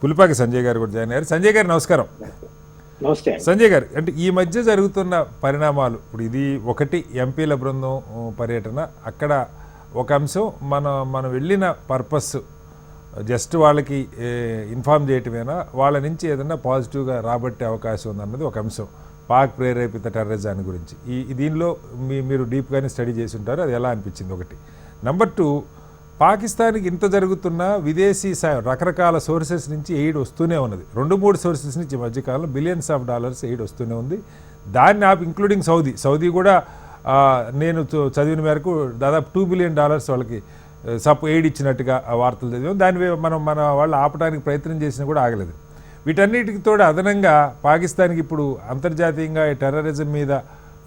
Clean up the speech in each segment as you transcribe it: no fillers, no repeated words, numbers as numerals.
పులిపాకి సంజయ్ గారు కూడా జాయిన్ అయ్యారు. సంజయ్ గారు నమస్కారం. నమస్తే సంజయ్ గారు, అంటే ఈ మధ్య జరుగుతున్న పరిణామాలు, ఇప్పుడు ఇది ఒకటి ఎంపీల బృందం పర్యటన, అక్కడ ఒక అంశం మనం వెళ్ళిన పర్పస్ జస్ట్ వాళ్ళకి ఇన్ఫార్మ్ చేయటమేనా, వాళ్ళ నుంచి ఏదైనా పాజిటివ్గా రాబట్టే అవకాశం ఉందన్నది ఒక అంశం. పాక్ ప్రేరేపిత టెర్రరిజాన్ని గురించి దీనిలో మీరు డీప్గానే స్టడీ చేసి ఉంటారు, అది ఎలా అనిపించింది ఒకటి. నెంబర్ 2, పాకిస్తాన్కి ఇంత జరుగుతున్న విదేశీ సాయం రకరకాల సోర్సెస్ నుంచి ఎయిడ్ వస్తూనే ఉన్నది. 2-3 సోర్సెస్ నుంచి ఈ మధ్యకాలంలో బిలియన్స్ ఆఫ్ డాలర్స్ ఎయిడ్ వస్తూనే ఉంది. దాన్ని ఇంక్లూడింగ్ సౌదీ కూడా నేను చదివిన మేరకు దాదాపు $2 బిలియన్ వాళ్ళకి ఎయిడ్ ఇచ్చినట్టుగా వార్తలు చదివాం. దాని మన వాళ్ళు ఆపడానికి ప్రయత్నం చేసినా కూడా ఆగలేదు. వీటన్నిటికి తోడు అదనంగా పాకిస్తాన్కి ఇప్పుడు అంతర్జాతీయంగా టెర్రరిజం మీద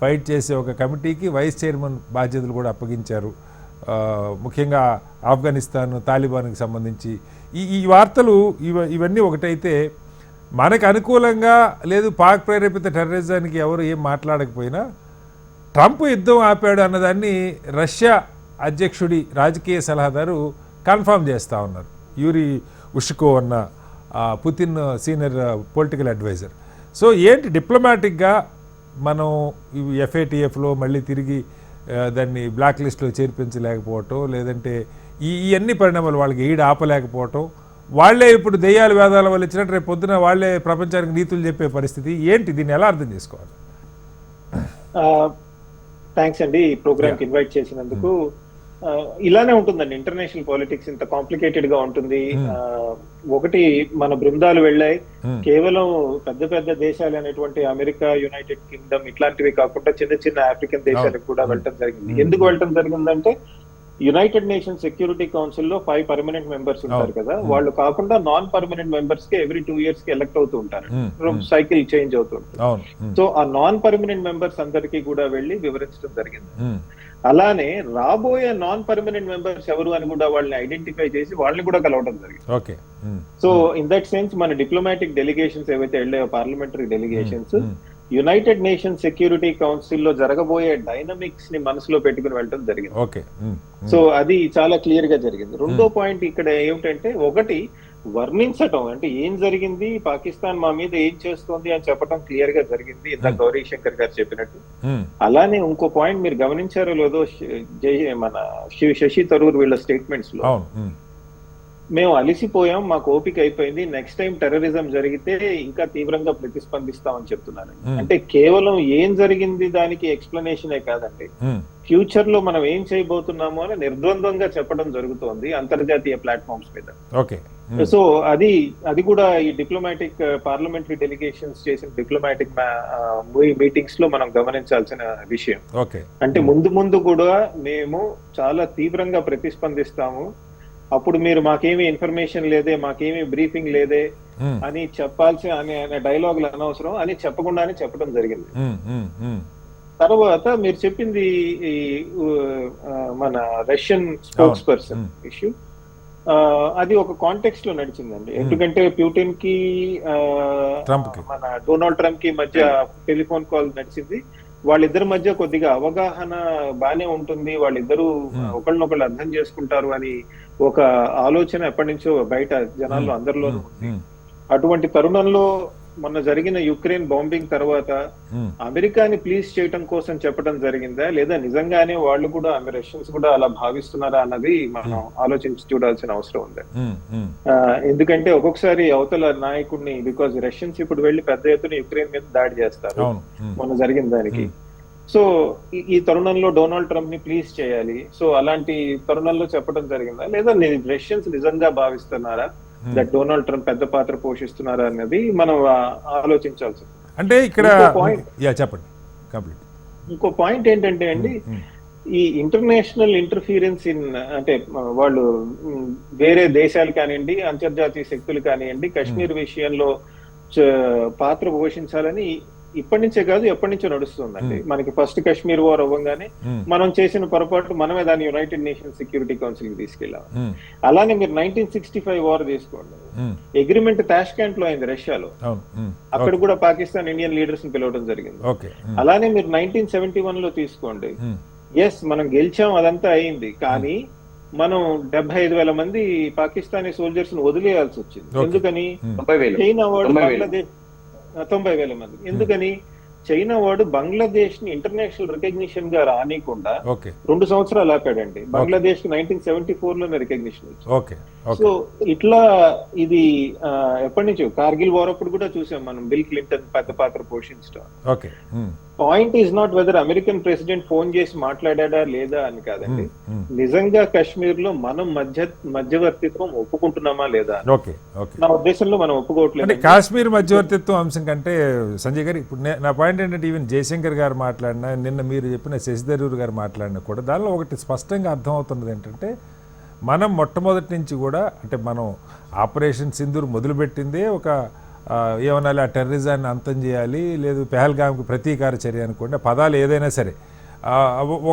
ఫైట్ చేసే ఒక కమిటీకి వైస్ చైర్మన్ బాధ్యతలు కూడా అప్పగించారు. ముఖ్యంగా ఆఫ్ఘనిస్తాన్, తాలిబాన్కి సంబంధించి ఈ వార్తలు ఇవన్నీ ఒకటైతే, మనకు అనుకూలంగా లేదు పాక్ ప్రేరేపిత టెర్రరిజానికి ఎవరు ఏం మాట్లాడకపోయినా ట్రంప్ యుద్ధం ఆపాడు అన్నదాన్ని రష్యా అధ్యక్షుడి రాజకీయ సలహాదారు కన్ఫర్మ్ చేస్తూ ఉన్నారు. యూరి ఉష్కో అన్న Putin senior political adviser. So ఏంటి డిప్లొమాటిక్గా మనం FATFలో మళ్ళీ తిరిగి దాన్ని బ్లాక్ లిస్ట్లో చేర్పించలేకపోవటం, లేదంటే ఈ అన్ని పరిణామాలు వాళ్ళకి ఎయిడ్ ఆపలేకపోవటం, వాళ్లే ఇప్పుడు దెయ్యాలు వేదాల వల్ల ఇచ్చినట్టు రేపు పొద్దున వాళ్లే ప్రపంచానికి నీతులు చెప్పే పరిస్థితి ఏంటి, దీన్ని ఎలా అర్థం చేసుకోవాలి? థ్యాంక్స్ అండి ఈ ప్రోగ్రామ్కి ఇన్వైట్ చేసినందుకు. ఇలానే ఉంటుందండి ఇంటర్నేషనల్ పాలిటిక్స్, ఇంత కాంప్లికేటెడ్ గా ఉంటుంది. ఒకటి మన బృందాలు వెళ్ళాయి, కేవలం పెద్ద పెద్ద దేశాలు అనేటువంటి అమెరికా, యునైటెడ్ కింగ్డమ్ ఇట్లాంటివి కాకుండా చిన్న చిన్న ఆఫ్రికన్ దేశాలకు కూడా వెళ్ళటం జరిగింది. ఎందుకు వెళ్ళటం జరిగిందంటే యునైటెడ్ నేషన్స్ సెక్యూరిటీ కౌన్సిల్ లో 5 పర్మనెంట్ మెంబర్స్ ఉంటారు కదా, వాళ్ళు కాకుండా నాన్ పర్మనెంట్ మెంబర్స్ కి ఎవ్రీ 2 years కి ఎలక్ట్ అవుతూ ఉంటారు, సైకిల్ చేంజ్ అవుతుంటారు. సో ఆ నాన్ పర్మనెంట్ మెంబర్స్ అందరికీ కూడా వెళ్ళి వివరించడం జరిగింది. అలానే రాబోయే నాన్ పర్మనెంట్ మెంబర్స్ ఎవరు అని కూడా వాళ్ళని ఐడెంటిఫై చేసి వాళ్ళని కూడా కలవడం జరిగింది. సో ఇన్ దట్ సెన్స్ మన డిప్లొమాటిక్ డెలిగేషన్స్ ఏవైతే వెళ్ళాయో, parliamentary delegations, United Nations security council లో జరగబోయే డైనమిక్స్ ని మనసులో పెట్టుకుని వెళ్ళడం జరిగింది. సో అది చాలా క్లియర్ గా జరిగింది. రెండో పాయింట్ ఇక్కడ ఏమిటంటే, ఒకటి వర్ణించటం, అంటే ఏం జరిగింది, పాకిస్తాన్ మా మీద ఏం చేస్తోంది అని చెప్పడం క్లియర్ గా జరిగింది, ఇంత గౌరీ శంకర్ గారు చెప్పినట్టు. అలానే ఇంకో పాయింట్ మీరు గమనించారో లేదో, మన శశి తరూర్ వీళ్ళ స్టేట్మెంట్స్ లో, మేము అలిసిపోయాం, మాకు ఓపిక అయిపోయింది, నెక్స్ట్ టైం టెర్రరిజం జరిగితే ఇంకా తీవ్రంగా ప్రతిస్పందిస్తామని చెప్తున్నారు. అంటే కేవలం ఏం జరిగింది దానికి ఎక్స్ప్లెనేషనే కాదండి, ఫ్యూచర్ లో మనం ఏం చేయబోతున్నామో అని నిర్ద్వంద్వంగా చెప్పడం జరుగుతోంది అంతర్జాతీయ ప్లాట్ఫామ్స్ మీద. సో అది కూడా ఈ డిప్లొమాటిక్ పార్లమెంటరీ డెలిగేషన్స్ చేసిన డిప్లొమాటిక్ మీటింగ్స్ లో మనం గమనించాల్సిన విషయం. అంటే ముందు కూడా మేము చాలా తీవ్రంగా ప్రతిస్పందిస్తాము, అప్పుడు మీరు మాకేమీ ఇన్ఫర్మేషన్ లేదే, మాకేమీ బ్రీఫింగ్ లేదే అని చెప్పాల్సిన అనే డైలాగులు అనవసరం అని చెప్పకుండానే చెప్పడం జరిగింది. తర్వాత మీరు చెప్పింది మన రష్యన్ స్పోక్స్ పర్సన్ ఇష్యూ, అది ఒక కాంటెక్స్ట్ లో నడిచిందండి. ఎందుకంటే ప్యూటిన్ కి మన డొనాల్డ్ ట్రంప్ కి మధ్య టెలిఫోన్ కాల్ నడిచింది. వాళ్ళిద్దరి మధ్య కొద్దిగా అవగాహన బానే ఉంటుంది, వాళ్ళిద్దరూ ఒకళ్ళనొకళ్ళు అర్థం చేసుకుంటారు అని ఒక ఆలోచన ఎప్పటి నుంచో బయట జనాల్లో అందరిలోనూ ఉంది. అటువంటి తరుణంలో మొన్న జరిగిన యుక్రెయిన్ బాంబింగ్ తర్వాత అమెరికాని ప్లీజ్ చేయటం కోసం చెప్పడం జరిగిందా, లేదా నిజంగానే వాళ్ళు కూడా రష్యన్స్ కూడా అలా భావిస్తున్నారా అన్నది మనం ఆలోచించి చూడాల్సిన అవసరం ఉంది. ఎందుకంటే ఒక్కొక్కసారి అవతల నాయకుడిని, బికాజ్ రష్యన్స్ ఇప్పుడు వెళ్లి పెద్ద ఎత్తున యుక్రెయిన్ మీద దాడి చేస్తారు మొన్న జరిగిన దానికి. సో ఈ తరుణంలో డొనాల్డ్ ట్రంప్ ని ప్లీజ్ చేయాలి, సో అలాంటి తరుణంలో చెప్పడం జరిగిందా, లేదా రష్యన్స్ నిజంగా భావిస్తున్నారా దట్ డొనాల్డ్ ట్రంప్ పెద్ద పాత్ర పోషిస్తున్నారా అన్నది మనం ఆలోచించాల్సి. అంటే ఇక్కడ చెప్పండి. ఇంకో పాయింట్ ఏంటంటే అండి, ఈ ఇంటర్నేషనల్ ఇంటర్ఫీరెన్స్ ఇన్, అంటే వాళ్ళు వేరే దేశాలు కానివ్వండి, అంతర్జాతీయ శక్తులు కానివ్వండి, కశ్మీర్ విషయంలో పాత్ర పోషించాలని ఇప్పటి నుంచే కాదు ఎప్పటి నుంచో నడుస్తుందండి. మనకి ఫస్ట్ కశ్మీర్ వార్ అవ్వగానే మనం చేసిన పొరపాటు మనమే దాన్ని యునైటెడ్ నేషన్స్ సెక్యూరిటీ కౌన్సిల్ కి తీసుకెళ్ళాం. అలానే మీరు 1965 వార్ తీసుకోండి, అగ్రిమెంట్ తాష్కెంట్ లో అయింది రష్యాలో, అక్కడ కూడా పాకిస్తాన్ ఇండియన్ లీడర్స్ ని పిలవడం జరిగింది. అలానే మీరు 1971 లో తీసుకోండి, ఎస్ మనం గెలిచాం, అదంతా అయింది, కానీ మనం 75,000 మంది పాకిస్తానీ సోల్జర్స్ ను వదిలేయాల్సి వచ్చింది. Okay. ఎందుకని? 90,000. చైనా వాడు 90,000. బంగ్లాదేశ్ 90,000 మంది. ఎందుకని? చైనా వాడు బంగ్లాదేశ్ ని ఇంటర్నేషనల్ రికగ్నిషన్ గా రానికుండా ఓకే 2 సంవత్సరాలు ఆపాడండి. బంగ్లాదేశ్ కి 1974 లోనే రికగ్నిషన్ వచ్చింది. ఓకే ఓకే సో ఇట్లా ఇది ఎప్పటి నుంచో కార్గిల్ వార్ అప్పుడు కూడా చూసాం మనం బిల్ క్లింటన్ పెద్ద పాత్ర పోషించడం. Okay point is not whether American president phone చేసి మాట్లాడా లేదా అని కాదండి, నిజంగా కాశ్మీర్ లో మనం మధ్యవర్తిత్వం ఒప్పుకుంటున్నామా లేదా అని. ఓకే ఓకే నా ఉద్దేశంలో మనం అంటే ఒప్పుకోవట్లేదు. కాశ్మీర్ మధ్యవర్తిత్వం అంశం కంటే సంజయ్ గారు ఇప్పుడు నా పాయింట్ ఏంటంటే ఈవెన్ జయశంకర్ గారు మాట్లాడినా నిన్న మీరు చెప్పిన శశి థరూర్ గారు మాట్లాడినా కూడా దానిలో ఒకటి స్పష్టంగా అర్థమవుతున్నది ఏంటంటే మనం మొట్టమొదటి నుంచి కూడా అంటే మనం ఆపరేషన్ సింధూర్ మొదలుపెట్టిందే ఒక ఏమనాలి ఆ టెర్రరిజాన్ని అంతం చేయాలి, లేదు పెహల్గామ్కి ప్రతీకార చర్య అనుకోండి, పదాలు ఏదైనా సరే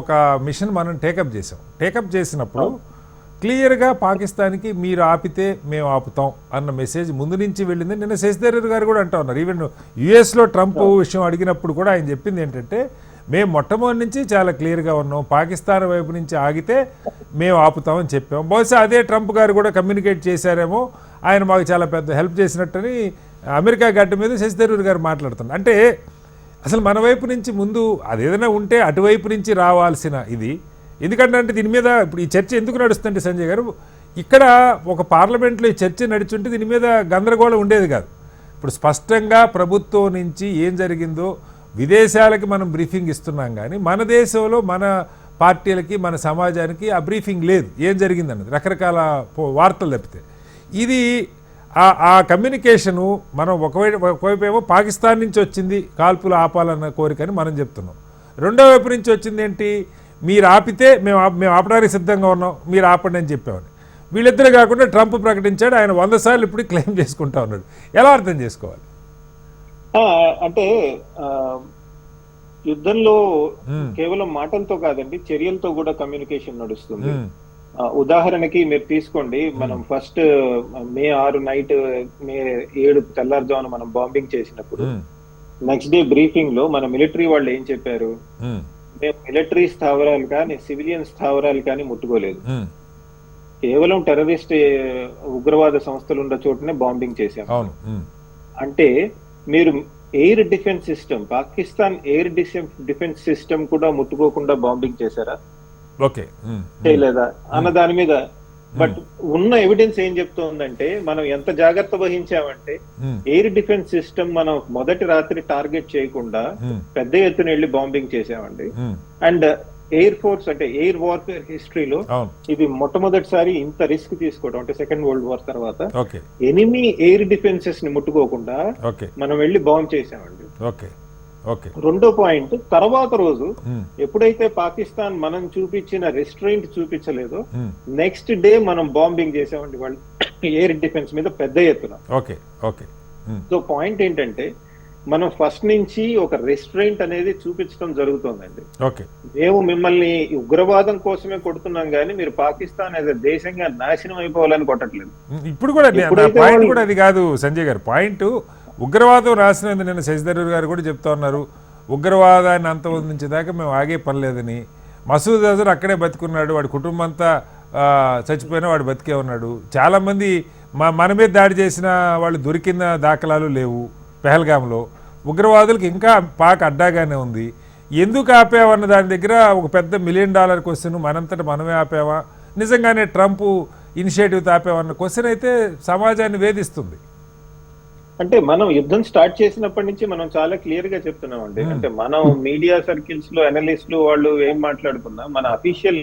ఒక మిషన్ మనం టేకప్ చేసాం. టేకప్ చేసినప్పుడు క్లియర్గా పాకిస్తాన్కి మీరు ఆపితే మేము ఆపుతాం అన్న మెసేజ్ ముందు నుంచి వెళ్ళింది. నిన్న శశి థరూర్ గారు కూడా అంటూ ఉన్నారు. ఈవెన్ యుఎస్లో ట్రంప్ విషయం అడిగినప్పుడు కూడా ఆయన చెప్పింది ఏంటంటే మేము మొట్టమొదటి నుంచి చాలా క్లియర్గా ఉన్నాం, పాకిస్తాన్ వైపు నుంచి ఆగితే మేము ఆపుతామని చెప్పాం. బహుశా అదే ట్రంప్ గారు కూడా కమ్యూనికేట్ చేశారేమో, ఆయన మాకు చాలా పెద్ద హెల్ప్ చేసినట్టని అమెరికా గడ్డ మీద శశి థరూర్ గారు మాట్లాడుతున్నారు. అంటే అసలు మన వైపు నుంచి ముందు అది ఏదైనా ఉంటే అటువైపు నుంచి రావాల్సిన ఇది. ఎందుకంటే దీని మీద ఇప్పుడు ఈ చర్చ ఎందుకు నడుస్తుంటే సంజయ్ గారు, ఇక్కడ ఒక పార్లమెంట్లో ఈ చర్చ నడుచుంటే దీని మీద గందరగోళం ఉండేది కాదు. ఇప్పుడు స్పష్టంగా ప్రభుత్వం నుంచి ఏం జరిగిందో విదేశాలకి మనం బ్రీఫింగ్ ఇస్తున్నాం, కానీ మన దేశంలో మన పార్టీలకి మన సమాజానికి ఆ బ్రీఫింగ్ లేదు. ఏం జరిగిందన్నది రకరకాల వార్తలు తప్పితే ఇది ఆ కమ్యూనికేషను మనం ఒకవైపు ఏమో పాకిస్తాన్ నుంచి వచ్చింది కాల్పులు ఆపాలన్న కోరికని మనం చెప్తున్నాం, రెండో వైపు నుంచి వచ్చింది ఏంటి, మీరు ఆపితే మేము ఆపడానికి సిద్ధంగా ఉన్నాం, మీరు ఆపండి అని చెప్పామని. వీళ్ళిద్దరు కాకుండా ట్రంప్ ప్రకటించాడు, ఆయన 100 సార్లు ఇప్పుడు క్లెయిమ్ చేసుకుంటా ఉన్నాడు. ఎలా అర్థం చేసుకోవాలి? అంటే యుద్ధంలో కేవలం మాటలతో కాదండి, చర్యలతో కూడా కమ్యూనికేషన్ నడుస్తుంది. ఉదాహరణకి మీరు తీసుకోండి, మనం ఫస్ట్ మే 6 నైట్ మే 7 తెల్లారుజామున మనం బాంబింగ్ చేసినప్పుడు నెక్స్ట్ డే బ్రీఫింగ్ లో మన మిలిటరీ వాళ్ళు ఏం చెప్పారు, మేము మిలిటరీ స్థావరాలు కానీ సివిలియన్ స్థావరాలు కానీ ముట్టుకోలేదు, కేవలం టెర్రరిస్ట్ ఉగ్రవాద సంస్థలు ఉన్న చోటనే బాంబింగ్ చేశాము. అంటే మీరు air defence system, Pakistan air defence system కూడా ముట్టుకోకుండా బాంబింగ్ చేశారా, ఓకే చేయలేదా అన్న దాని మీద. బట్ ఉన్న ఎవిడెన్స్ ఏం చెప్తోందంటే మనం ఎంత జాగ్రత్త వహించామంటే ఎయిర్ డిఫెన్స్ సిస్టమ్ మనం మొదటి రాత్రి టార్గెట్ చేయకుండా పెద్ద ఎత్తున వెళ్ళి బాంబింగ్ చేసామండి. అండ్ ఎయిర్ ఫోర్స్ అంటే ఎయిర్ వార్ఫేర్ హిస్టరీలో ఇది మొట్టమొదటిసారి ఇంత రిస్క్ తీసుకోవడం, అంటే సెకండ్ వరల్డ్ వార్ తర్వాత ఎనిమీ ఎయిర్ డిఫెన్సెస్ ని ముట్టుకోకుండా మనం వెళ్ళి బాంబ్ చేసామండి. రెండో పాయింట్, తర్వాత రోజు ఎప్పుడైతే పాకిస్తాన్ మనం చూపించిన రెస్ట్రెయింట్ చూపించలేదో నెక్స్ట్ డే మనం బాంబింగ్ చేసామండి వాళ్ళు ఎయిర్ డిఫెన్స్ మీద పెద్ద ఎత్తున. సో పాయింట్ ఏంటంటే మనం ఫస్ట్ నుంచి ఒక రెస్ట్రెయింట్ అనేది చూపించడం జరుగుతుందండి. మేము మిమ్మల్ని ఉగ్రవాదం కోసమే కొడుతున్నాం కానీ మీరు పాకిస్తాన్ యాజ్ అ దేశంగా నాశనం అయిపోవాలని కొట్టట్లేదు. ఇప్పుడు కూడా పాయింట్ కూడా అది కాదు సంజయ్ గారు, పాయింట్ ఉగ్రవాదం రాసినందు నిన్న శశి థరూర్ గారు కూడా చెప్తా ఉన్నారు, ఉగ్రవాదాన్ని అంతమొందించేదాకా మేము ఆగే పని లేదని. మసూద్ అజర్ అక్కడే బతికున్నాడు, వాడి కుటుంబం అంతా చచ్చిపోయినా వాడు బతికే ఉన్నాడు. చాలామంది మన మీద దాడి చేసిన వాళ్ళు దొరికిన దాఖలాలు లేవు. పెహల్గాంలో ఉగ్రవాదులకు ఇంకా పాక్ అడ్డాగానే ఉంది. ఎందుకు ఆపామన్న దాని దగ్గర ఒక పెద్ద $1 మిలియన్ క్వశ్చన్, మనంతటా మనమే ఆపామా, నిజంగానే ట్రంప్ ఇనిషియేటివ్ ఆపామన్న క్వశ్చన్ అయితే సమాజాన్ని వేధిస్తుంది. అంటే మనం యుద్ధం స్టార్ట్ చేసినప్పటి నుంచి మనం చాలా క్లియర్ గా చెప్తున్నాం అండి. అంటే మనం మీడియా సర్కిల్స్ లో అనలిస్టులు వాళ్ళు ఏం మాట్లాడుకున్నా మన అఫీషియల్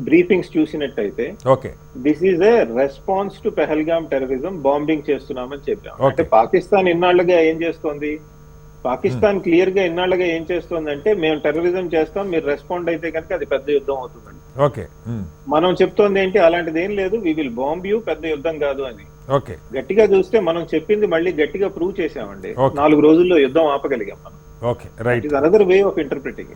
బ్రీఫింగ్స్ చూసినట్టయితే this is a response to Pahalgam terrorism, bombing చేస్తున్నామని చెప్పాం. అంటే పాకిస్తాన్ ఇన్నాళ్లుగా ఏం చేస్తోంది, పాకిస్తాన్ క్లియర్ గా ఇన్నాళ్లుగా ఏం చేస్తోంది అంటే మేము టెర్రరిజం చేస్తాం, మీరు రెస్పాండ్ అయితే కనుక అది పెద్ద యుద్ధం అవుతుందండి. మనం చెప్తోంది ఏంటి, అలాంటిది ఏం లేదు, వి విల్ బాంబ్ యూ, పెద్ద యుద్ధం కాదు అని. గట్టిగా చూస్తే మనం చెప్పింది మళ్ళీ గట్టిగా ప్రూవ్ చేసామండి. 4 రోజుల్లో యుద్ధం ఆపగలిగాం మనం. Another way of interpreting.